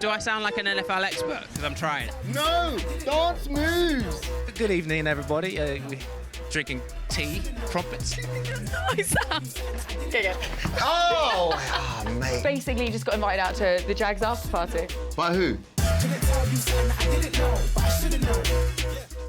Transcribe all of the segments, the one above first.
Do I sound like an NFL expert? Because I'm trying. No! Dance moves! Good evening, everybody. We're drinking tea, crumpets. Nice sound. Oh, mate. Basically, just got invited out to the Jags after party. By who?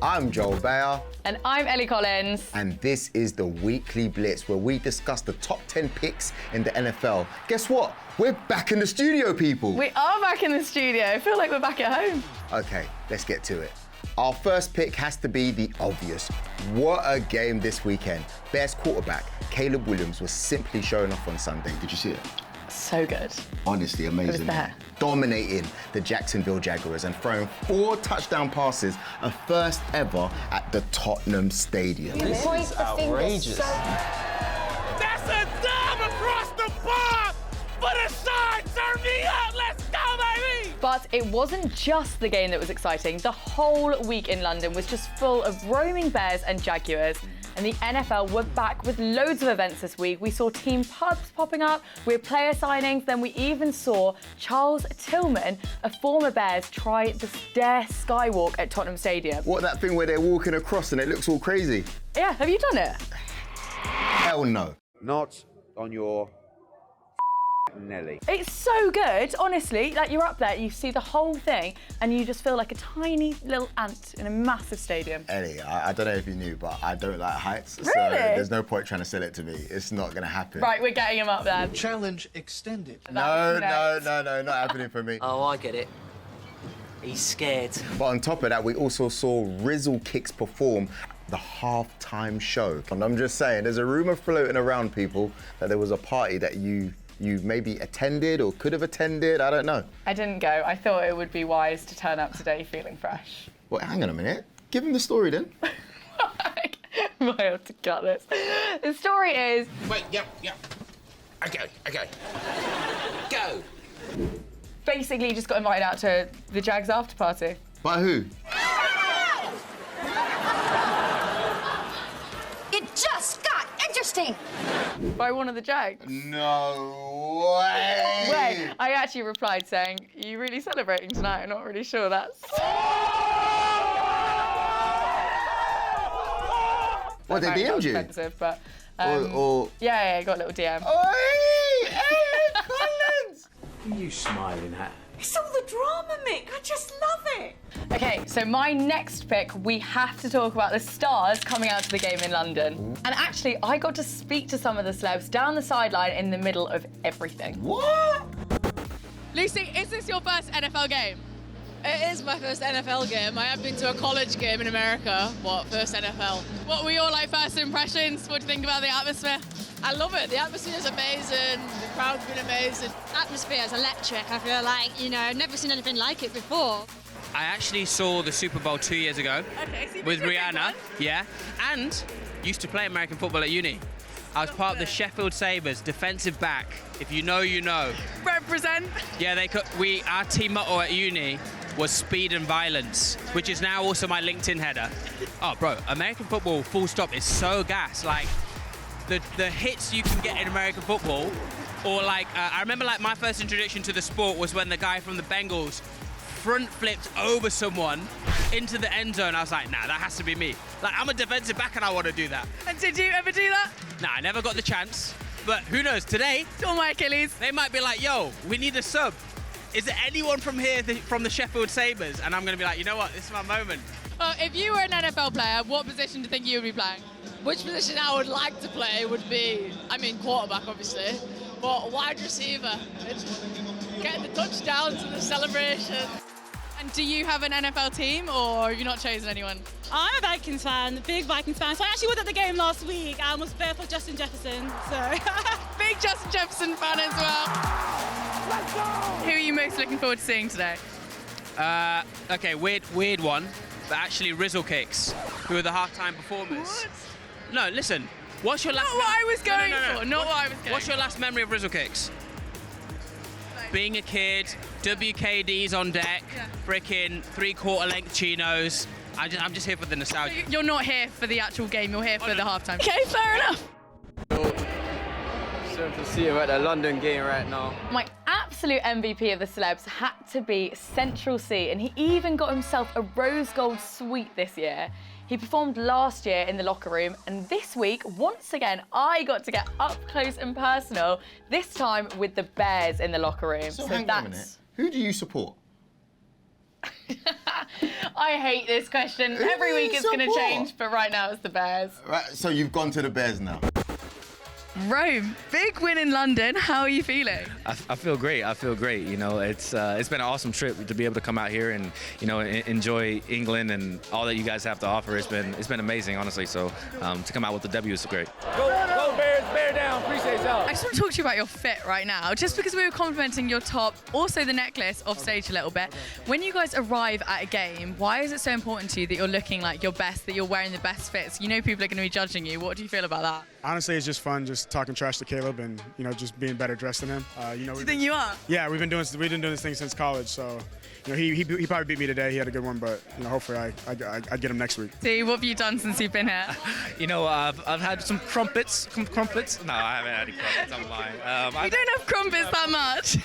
I'm Joel Bayer. And I'm Ellie Collins. And this is the Weekly Blitz, where we discuss the top 10 picks in the NFL. Guess what? We're back in the studio, people. We are back in the studio. I feel like we're back at home. Okay, let's get to it. Our first pick has to be the obvious. What a game this weekend. Bears quarterback, Caleb Williams, was simply showing off on Sunday. Did you see it? So good. Honestly, amazing. It was there. Dominating the Jacksonville Jaguars and throwing 4 touchdown passes, a first ever at the Tottenham Stadium. This is outrageous. That's a dime across the bar for the side. Turn me up. Let's go, baby. But it wasn't just the game that was exciting. The whole week in London was just full of roaming Bears and Jaguars. And the NFL were back with loads of events this week. We saw team pubs popping up, we had player signings, then we even saw Charles Tillman, a former Bears, try the dare skywalk at Tottenham Stadium. What, that thing where they're walking across and it looks all crazy? Yeah, have you done it? Hell no. Not on your Nelly. It's so good, honestly. Like, you're up there, you see the whole thing, and you just feel like a tiny little ant in a massive stadium. Ellie, I don't know if you knew, but I don't like heights. Really? So there's no point trying to sell it to me. It's not going to happen. Right, we're getting him up there. Challenge extended. No, not happening for me. Oh, I get it. He's scared. But on top of that, we also saw Rizzle Kicks perform the halftime show. And I'm just saying, there's a rumor floating around, people, that there was a party that you maybe attended or could have attended. I don't know. I didn't go. I thought it would be wise to turn up today feeling fresh. Well, hang on a minute. Give him the story then. I might have to cut this. The story is... Wait, yep. Okay. Go. Basically, just got invited out to the Jags after party. By who? It just got interesting. By one of the Jags. No way. Wait, I actually replied saying, "Are you really celebrating tonight? I'm not really sure that's..." What, they DM'd you? Expensive, but... Or... Yeah, I got a little DM. Oi! Ellie Collins! What are you smiling at? It's all the drama, Mick. I just love it. Okay, so my next pick, we have to talk about the stars coming out to the game in London. And actually, I got to speak to some of the celebs down the sideline in the middle of everything. What? Lucy, is this your first NFL game? It is my first NFL game. I have been to a college game in America. First NFL. What were your first impressions? What do you think about the atmosphere? I love it. The atmosphere is amazing. The crowd's been amazing. Atmosphere is electric. I feel like, I've never seen anything like it before. I actually saw the Super Bowl 2 years ago with Rihanna. Yeah, and used to play American football at uni. I was part of the Sheffield Sabres, defensive back. If you know, you know. Represent. Yeah, our team motto at uni was speed and violence, which is now also my LinkedIn header. Oh, bro, American football, full stop, is so gas. Like, the hits you can get in American football, or I remember my first introduction to the sport was when the guy from the Bengals front flipped over someone into the end zone. I was like, nah, that has to be me. I'm a defensive back and I want to do that. And did you ever do that? Nah, I never got the chance. But who knows, today, It's all my Achilles. they might be like, yo, we need a sub. Is there anyone from here, from the Sheffield Sabres? And I'm going to be like, you know what, this is my moment. If you were an NFL player, what position do you think you would be playing? Which position I would like to play would be, quarterback, obviously, but wide receiver. Getting the touchdowns and the celebration. And do you have an NFL team, or have you not chosen anyone? I'm a Vikings fan, big Vikings fan. So I actually was at the game last week and was there for Justin Jefferson, so. Big Justin Jefferson fan as well. Let's go! Who are you most looking forward to seeing today? Okay, weird one, but actually Rizzle Kicks, who are the halftime performers. What? No, listen, what's your last... Not what I was going for, not what I was going What's your last memory of Rizzle Kicks? Being a kid, WKDs on deck, frickin' 3/4 length chinos. I'm just here for the nostalgia. You're not here for the actual game, you're here for the halftime. Okay, fair enough. So to see you at the London game right now. My absolute absolute MVP of the celebs had to be Central C, and he even got himself a rose gold suite this year. He performed last year in the locker room, and this week, once again, I got to get up close and personal, this time with the Bears in the locker room. So hang on a minute. Who do you support? I hate this question. Every week it's going to change, but right now it's the Bears. Right, so you've gone to the Bears now. Rome, big win in London. How are you feeling? I feel great. I feel great. You know, it's been an awesome trip to be able to come out here and, you know, enjoy England and all that you guys have to offer. It's been amazing, honestly. So to come out with the W is great. Go Bears, bear down. Appreciate y'all. I just want to talk to you about your fit right now, just because we were complimenting your top, also the necklace off stage a little bit. When you guys arrive at a game, why is it so important to you that you're looking like your best, that you're wearing the best fits? You know people are going to be judging you. What do you feel about that? Honestly, it's just fun, just talking trash to Caleb and, you know, just being better dressed than him. You know, Do you think you are? Yeah, we've been doing this thing since college. So, you know, he probably beat me today. He had a good one, but you know, hopefully I get him next week. See, what have you done since you've been here? You know, I've had some crumpets. Crumpets? No, I haven't had any crumpets. I'm lying. You don't have crumpets that much.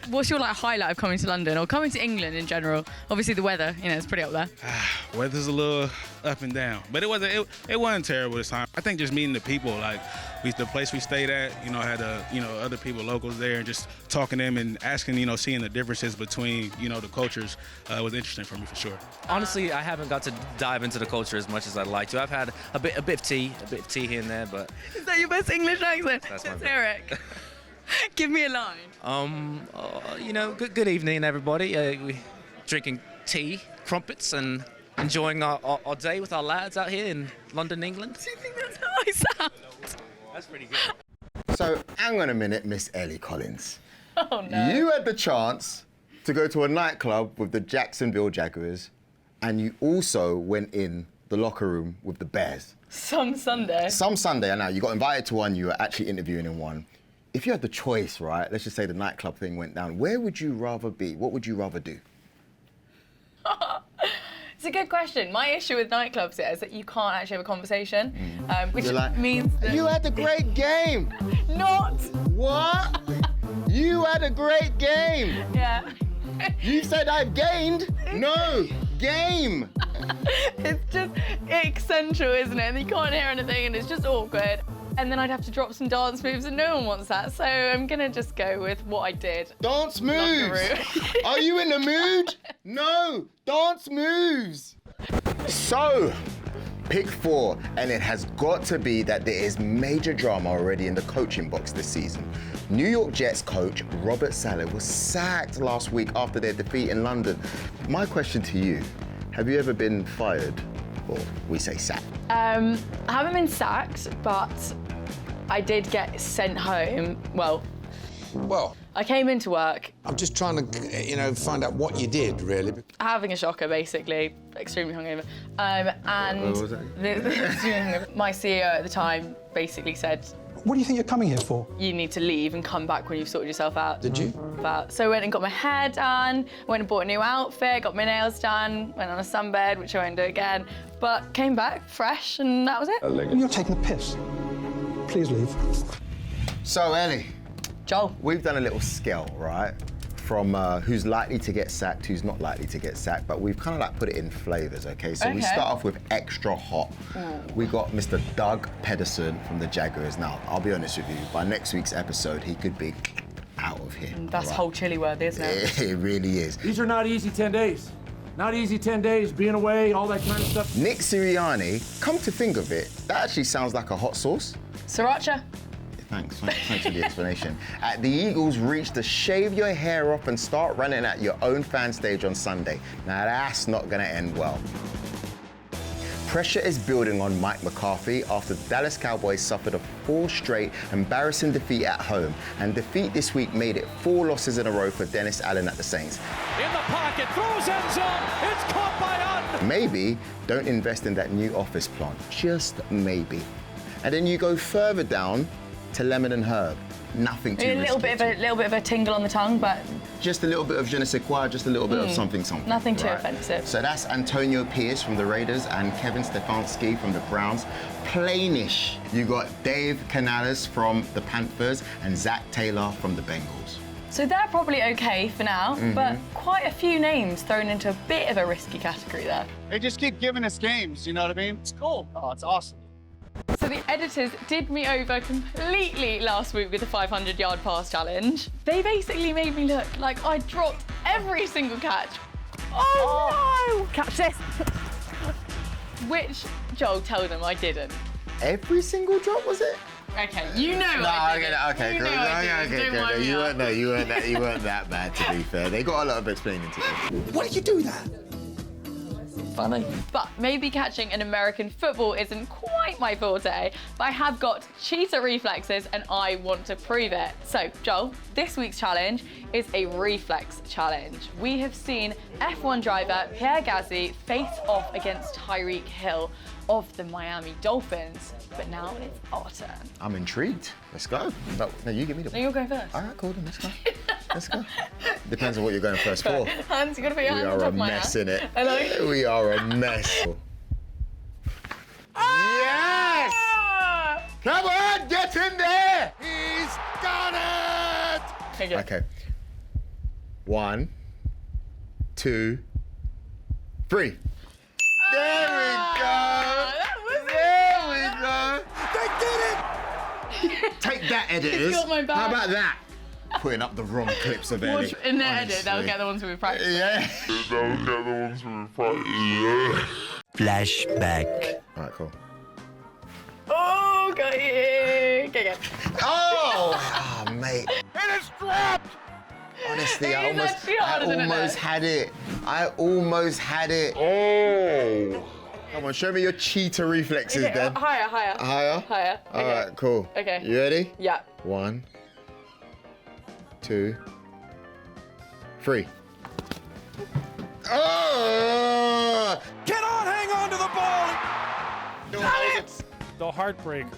What's your highlight of coming to London or coming to England in general? Obviously the weather, you know, it's pretty up there. Weather's a little up and down, but it wasn't terrible this time. I think just meeting the people, like the place we stayed at, you know, had other people, locals there, and just talking to them and asking, you know, seeing the differences between, you know, the cultures was interesting for me for sure. Honestly, I haven't got to dive into the culture as much as I'd like to. I've had a bit of tea here and there, but. Is that your best English accent? That's my Let's best. hear it. Give me a line. You know, good evening, everybody. We drinking tea, crumpets, and enjoying our day with our lads out here in London, England. Do you think that's how I sound? That's pretty good. So hang on a minute, Miss Ellie Collins. Oh no. You had the chance to go to a nightclub with the Jacksonville Jaguars, and you also went in the locker room with the Bears. Some Sunday. Some Sunday, I know. You got invited to one, you were actually interviewing in one. If you had the choice, right, let's just say the nightclub thing went down, where would you rather be? What would you rather do? It's a good question. My issue with nightclubs is that you can't actually have a conversation, which like, means that... You had a great game! Not! What? You had a great game! Yeah. You said I've gained? No! Game! It's central, isn't it? And you can't hear anything and it's just awkward. And then I'd have to drop some dance moves and no one wants that. So I'm gonna just go with what I did. Dance moves! Are you in the mood? No! Dance moves! So, pick 4, and it has got to be that there is major drama already in the coaching box this season. New York Jets coach Robert Saleh was sacked last week after their defeat in London. My question to you, have you ever been fired? Or we say sacked? I haven't been sacked, but I did get sent home. Well, I came into work. I'm just trying to, you know, find out what you did, really. Having a shocker, basically, extremely hungover. What was that? My CEO at the time basically said, what do you think you're coming here for? You need to leave and come back when you've sorted yourself out. Did you? So I went and got my hair done, went and bought a new outfit, got my nails done, went on a sunbed, which I won't do again, but came back fresh and that was it. You're taking the piss. Please leave. So, Ellie. Joel. We've done a little scale, right? From who's likely to get sacked, who's not likely to get sacked, but we've kind of put it in flavours, okay? So we start off with extra hot. We got Mr. Doug Pedersen from the Jaguars. Now, I'll be honest with you, by next week's episode, he could be out of here. That's whole chili worthy, isn't it? It really is. These are not easy 10 days. Not easy 10 days, being away, all that kind of stuff. Nick Sirianni, come to think of it, that actually sounds like a hot sauce. Sriracha. Thanks for the explanation. The Eagles reached the shave your hair off and start running at your own fan stage on Sunday. Now that's not gonna end well. Pressure is building on Mike McCarthy after the Dallas Cowboys suffered a 4 straight embarrassing defeat at home, and defeat this week made it 4 losses in a row for Dennis Allen at the Saints. In the pocket, throws end zone, it's caught by Unn. Maybe don't invest in that new office plant, just maybe. And then you go further down to lemon and herb. Nothing too risky. A little bit of a tingle on the tongue, but just a little bit of je ne sais quoi, just a little bit of something. Nothing too offensive. So that's Antonio Pierce from the Raiders and Kevin Stefanski from the Browns. Plainish. You got Dave Canales from the Panthers and Zach Taylor from the Bengals. So they're probably okay for now, but quite a few names thrown into a bit of a risky category there. They just keep giving us games, you know what I mean? It's cool. Oh, it's awesome. So the editors did me over completely last week with the 500-yard pass challenge. They basically made me look like I dropped every single catch. Oh no! Catch this! Which Joel told them I didn't. Every single drop, was it? Okay, you know I did. Okay, You cool. know I did. Okay, Don't good. wind me You up. weren't that bad, to be fair. They got a lot of explaining to do. Why did you do that? Funny. But maybe catching an American football isn't quite my forte, but I have got cheetah reflexes and I want to prove it. So, Joel, this week's challenge is a reflex challenge. We have seen F1 driver Pierre Gasly face off against Tyreek Hill of the Miami Dolphins, but now it's our turn. I'm intrigued. Let's go. No, you give me the No, ball. you're going first. All right, cool, then let's go. Let's go. Depends on what you're going first for. Hands, you gotta put your We hands on are top a of my mess, hand. innit? Hello? We are a mess. Yes! Come on, get in there! He's got it! Okay. 1, 2, 3. There we go! There we go! They did it! Take that, editors. It's got my back. How about that? Putting up the wrong clips of Ellie. Watch in their edit, they'll honestly. get the ones we practice. Yeah. They'll get the ones we practice. Flashback. All right, cool. Oh, got it. Okay, go. Oh, mate. It is dropped! Honestly, I It is almost actually harder than it looks. had it. I almost had it. Oh. Come on, show me your cheetah reflexes Okay, then. higher. Higher? Higher. All Okay. right, cool. Okay. You ready? Yeah. 1, 2, 3. Oh! Cannot hang on to the ball! Damn it! The heartbreaker.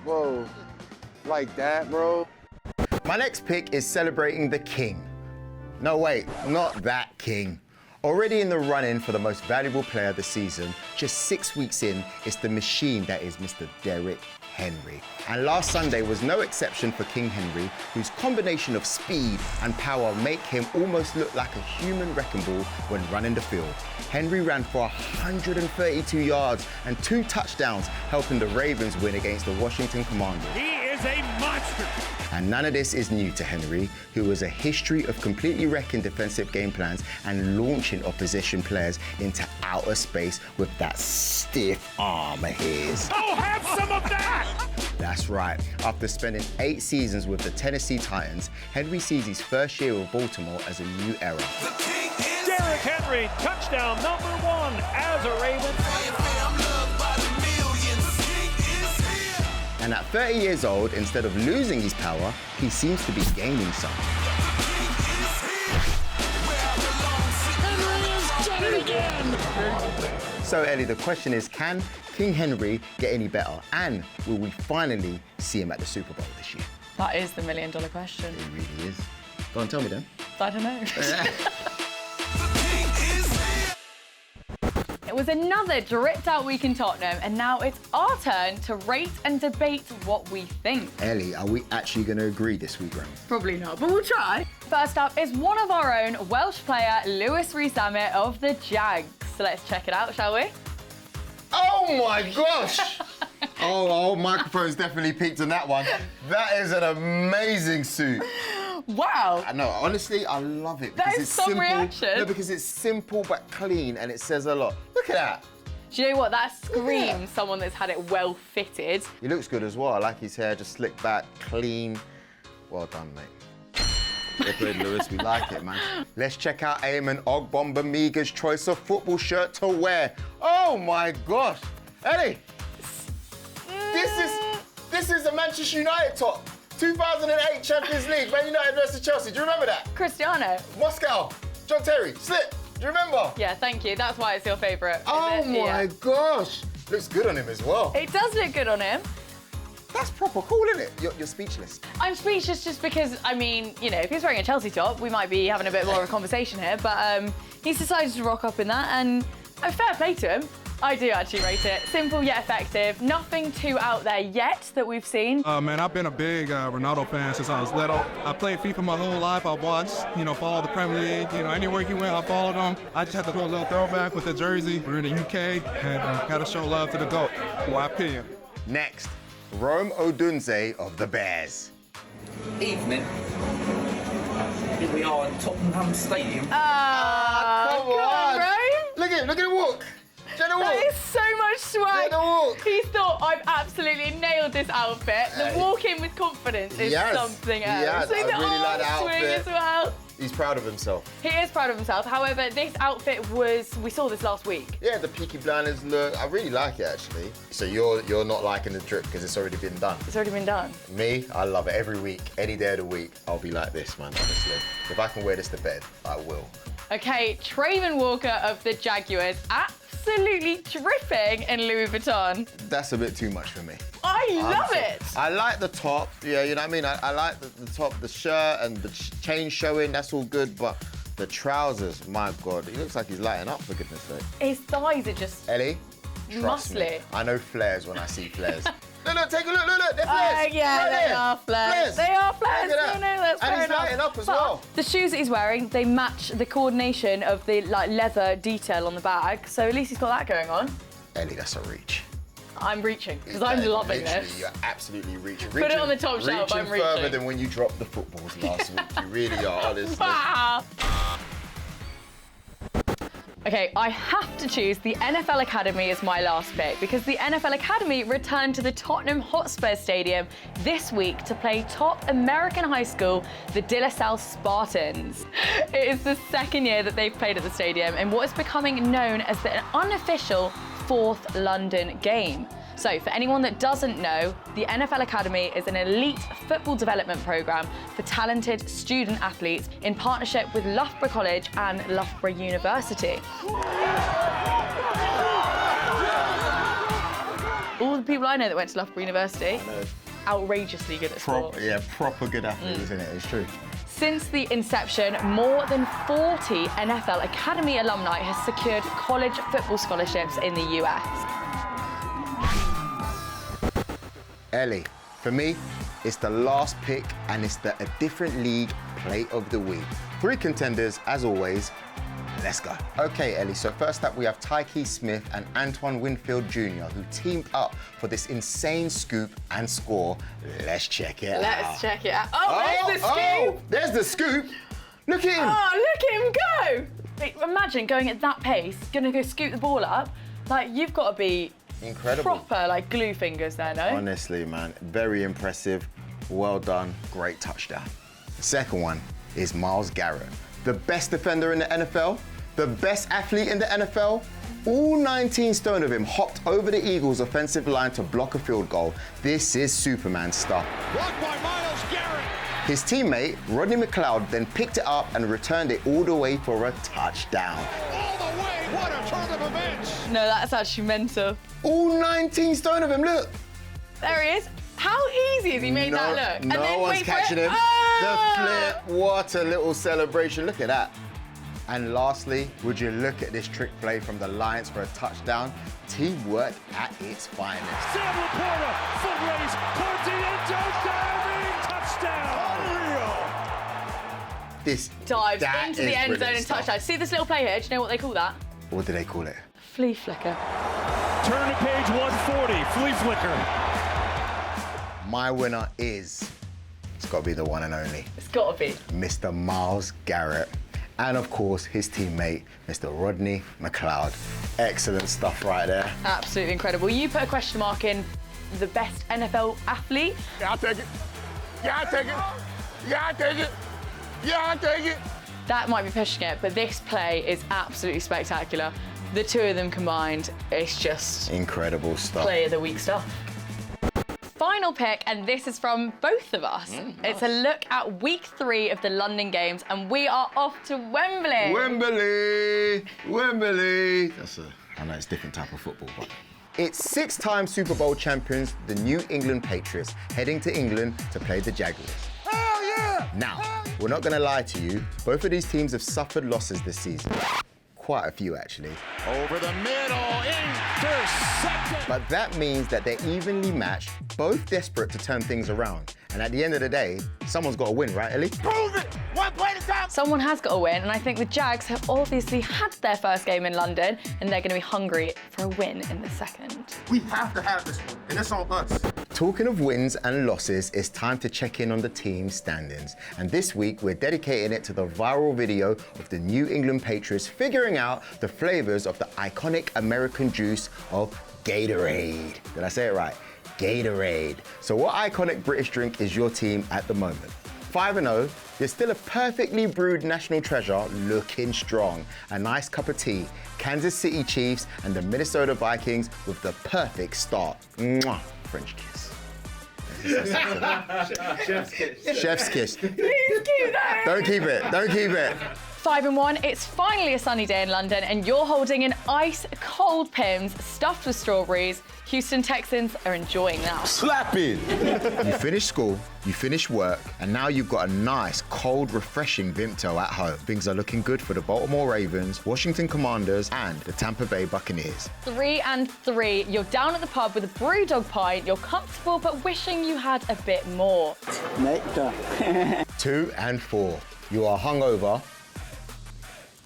Whoa. Like that, bro? My next pick is celebrating the king. No, wait, not that king. Already in the run-in for the most valuable player of the season, just 6 weeks in, it's the machine that is Mr. Derrick Henry. And last Sunday was no exception for King Henry, whose combination of speed and power make him almost look like a human wrecking ball when running the field. Henry ran for 132 yards and 2 touchdowns, helping the Ravens win against the Washington Commanders. He is a monster! And none of this is new to Henry, who has a history of completely wrecking defensive game plans and launching opposition players into outer space with that stiff arm of his. Oh, have some of that! That's right. After spending 8 seasons with the Tennessee Titans, Henry sees his first year with Baltimore as a new era. Derrick Henry, touchdown #1 as a Raven. And at 30 years old, instead of losing his power, he seems to be gaining some. Henry has done it again! So Ellie, the question is, can King Henry get any better? And will we finally see him at the Super Bowl this year? That is the $1 million question. It really is. Go on, tell me then. I don't know. It was another dripped out week in Tottenham, and now it's our turn to rate and debate what we think. Ellie, are we actually going to agree this week, Ram? Probably not, but we'll try. First up is one of our own Welsh player, Lewis Rees-Zammit of the Jags. So let's check it out, shall we? Oh my gosh! oh, microphone's definitely peaked on that one. That is an amazing suit. Wow. I know, honestly, I love it. That because is it's some simple. reaction. No, because it's simple but clean and it says a lot. Look at that. Do you know what? That screams someone that's had it well fitted. He looks good as well. I like his hair, just slicked back, clean. Well done, mate. Well played, Lewis. We like it, man. Let's check out Eamon Ogbongbemiga's choice of football shirt to wear. Oh my gosh. Ellie, this is a Manchester United top. 2008 Champions League, Man United versus Chelsea. Do you remember that? Cristiano. Moscow, John Terry, slip. Do you remember? Yeah, thank you. That's why it's your favourite. Oh my gosh. Looks good on him as well. It does look good on him. That's proper cool, isn't it? You're speechless. I'm speechless just because, I mean, you know, if he's wearing a Chelsea top, we might be having a bit more of a conversation here, but he's decided to rock up in that, and fair play to him. I do actually rate it. Simple yet effective. Nothing too out there yet that we've seen. Man, I've been a big Ronaldo fan since I was little. I played FIFA my whole life. I've watched, follow the Premier League. Anywhere he went, I followed him. I just had to do a little throwback with the jersey. We're in the UK and got to show love to the GOAT, in my opinion. Next, Rome Odunze of the Bears. Evening. Here we are at Tottenham Stadium. Come on, Rome. Look at him walk. That is so much swag. He thought, I've absolutely nailed this outfit. The walk in with confidence is something else. Yes, I really like the swing outfit. as well. He's proud of himself. He is proud of himself. However, this outfit we saw this last week. Yeah, the Peaky Blinders look, I really like it actually. So you're not liking the drip because it's already been done? It's already been done. Me, I love it. Every week, any day of the week, I'll be like this, man, honestly. If I can wear this to bed, I will. Okay, Trayvon Walker of the Jaguars, absolutely dripping in Louis Vuitton. That's a bit too much for me. I love it. I like the top, yeah, you know what I mean? I like the top, the shirt and the chain showing, that's all good, but the trousers, my God, he looks like he's lighting up, for goodness sake. His thighs are just Ellie, trust me, muscly. I know flares when I see flares. Look, take a look, they're flares. Yeah, right they there. are flares. They are flares. Look at No, that. that's and fair he's enough. lighting up as But well. the shoes that he's wearing, they match the coordination of the leather detail on the bag, so at least he's got that going on. Ellie, that's a reach. I'm reaching, because I'm loving Literally, this. You're absolutely reaching. Put it on the top shelf, I'm Reaching further reaching. than when you dropped the footballs last week. You really are, honestly. Wow. Okay, I have to choose the NFL Academy as my last pick because the NFL Academy returned to the Tottenham Hotspur Stadium this week to play top American high school, the De La Salle Spartans. It is the second year that they've played at the stadium in what is becoming known as the unofficial fourth London game. So, for anyone that doesn't know, the NFL Academy is an elite football development program for talented student athletes in partnership with Loughborough College and Loughborough University. All the people I know that went to Loughborough University, outrageously good at sport. Yeah, proper good athlete, isn't it? It's true. Since the inception, more than 40 NFL Academy alumni has secured college football scholarships in the US. Ellie, for me, it's the last pick and it's a different league play of the week. 3 contenders, as always. Let's go. Okay, Ellie, so first up we have Tyke Smith and Antoine Winfield Jr., who teamed up for this insane scoop and score. Let's check it out. Let's check it out. Oh, there's the scoop! There's the scoop! Look at him! Oh, look at him go! Like, imagine going at that pace, gonna go scoop the ball up. Like, you've got to be incredible. Proper, like, glue fingers there, no? Honestly, man, very impressive. Well done, great touchdown. The second one is Myles Garrett, the best defender in the NFL, the best athlete in the NFL. All 19 stone of him hopped over the Eagles' offensive line to block a field goal. This is Superman stuff. Blocked by Myles Garrett. His teammate, Rodney McLeod, then picked it up and returned it all the way for a touchdown. All the way, what a turn of events. No, that's actually mental. All 19 stone of him, look. There he is. How easy has he made that look? No and then one's wait for catching it. him. Ah! The flip, what a little celebration. Look at that. And lastly, would you look at this trick play from the Lions for a touchdown? Teamwork at its finest. Sam Laporta, foot race towards the end zone, diving, touchdown. Unreal. This Dives that into is the end zone brilliant and stuff. touchdown. See this little play here? Do you know what they call that? What do they call it? Flea flicker. Turn to page 140, flea flicker. My winner is, it's got to be the one and only, It's got to be. Mr. Myles Garrett. And of course, his teammate, Mr. Rodney McLeod. Excellent stuff right there. Absolutely incredible. You put a question mark in the best NFL athlete. Yeah, I'll take it. Yeah, I'll take it. Yeah, I'll take it. Yeah, I'll take it. That might be pushing it, but this play is absolutely spectacular. The two of them combined, it's just incredible stuff. Play of the week stuff. Final pick, and this is from both of us. It's a look at week 3 of the London Games, and we are off to Wembley. Wembley. I know it's a different type of football, but it's 6-time Super Bowl champions, the New England Patriots, heading to England to play the Jaguars. Hell yeah! Now, we're not going to lie to you, both of these teams have suffered losses this season. quite a few actually. Over the middle, intercepted. But that means that they're evenly matched, both desperate to turn things around. And at the end of the day, someone's got to win, right, Ellie? Prove it! One play at a time! Someone has got to win, and I think the Jags have obviously had their first game in London, and they're going to be hungry for a win in the second. We have to have this one, and it's on us. Talking of wins and losses, it's time to check in on the team standings. And this week, we're dedicating it to the viral video of the New England Patriots figuring out the flavors of the iconic American juice of Gatorade. Did I say it right? Gatorade. So what iconic British drink is your team at the moment? 5-0, you're still a perfectly brewed national treasure, looking strong. A nice cup of tea, Kansas City Chiefs and the Minnesota Vikings with the perfect start. Mwah. French kiss. Chef's kiss. Chef's kiss. Please keep that. Don't keep it, don't keep it. 5-1, it's finally a sunny day in London, and you're holding an ice-cold Pimm's stuffed with strawberries. Houston Texans are enjoying that. Slap it! You finish school, you finish work, and now you've got a nice, cold, refreshing Vimto at home. Things are looking good for the Baltimore Ravens, Washington Commanders, and the Tampa Bay Buccaneers. 3-3, you're down at the pub with a Brewdog pint, you're comfortable but wishing you had a bit more. 2-4, you are hungover,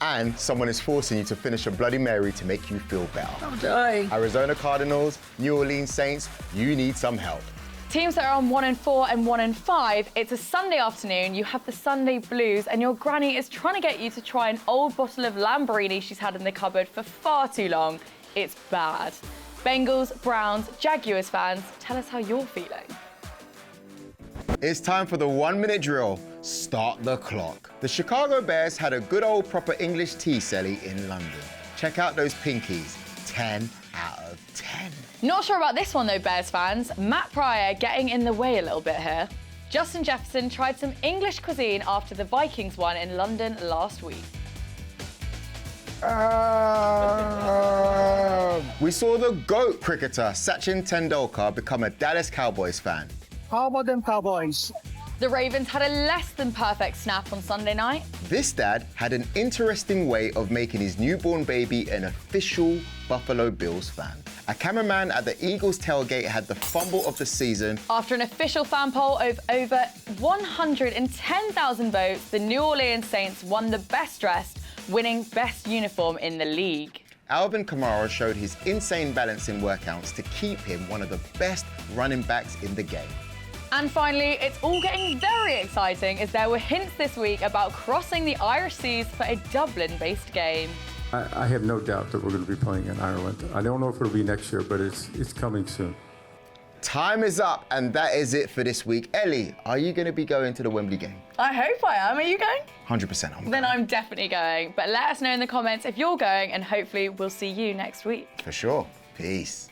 and someone is forcing you to finish a Bloody Mary to make you feel better. I'm dying. Arizona Cardinals, New Orleans Saints, you need some help. Teams that are on 1-4 and 1-5, it's a Sunday afternoon, you have the Sunday blues, and your granny is trying to get you to try an old bottle of Lamborghini she's had in the cupboard for far too long. It's bad. Bengals, Browns, Jaguars fans, tell us how you're feeling. It's time for the 1-minute drill. Start the clock. The Chicago Bears had a good old proper English tea celly in London. Check out those pinkies. 10 out of 10. Not sure about this one though, Bears fans. Matt Pryor getting in the way a little bit here. Justin Jefferson tried some English cuisine after the Vikings won in London last week. We saw the GOAT cricketer Sachin Tendulkar become a Dallas Cowboys fan. How about them Cowboys? The Ravens had a less than perfect snap on Sunday night. This dad had an interesting way of making his newborn baby an official Buffalo Bills fan. A cameraman at the Eagles tailgate had the fumble of the season. After an official fan poll of over 110,000 votes, the New Orleans Saints won the best dressed, winning best uniform in the league. Alvin Kamara showed his insane balance in workouts to keep him one of the best running backs in the game. And finally, it's all getting very exciting as there were hints this week about crossing the Irish seas for a Dublin-based game. I have no doubt that we're going to be playing in Ireland. I don't know if it'll be next year, but it's coming soon. Time is up, and that is it for this week. Ellie, are you going to be going to the Wembley game? I hope I am. Are you going? 100% I'm Then I'm definitely going. But let us know in the comments if you're going, and hopefully we'll see you next week. For sure. Peace.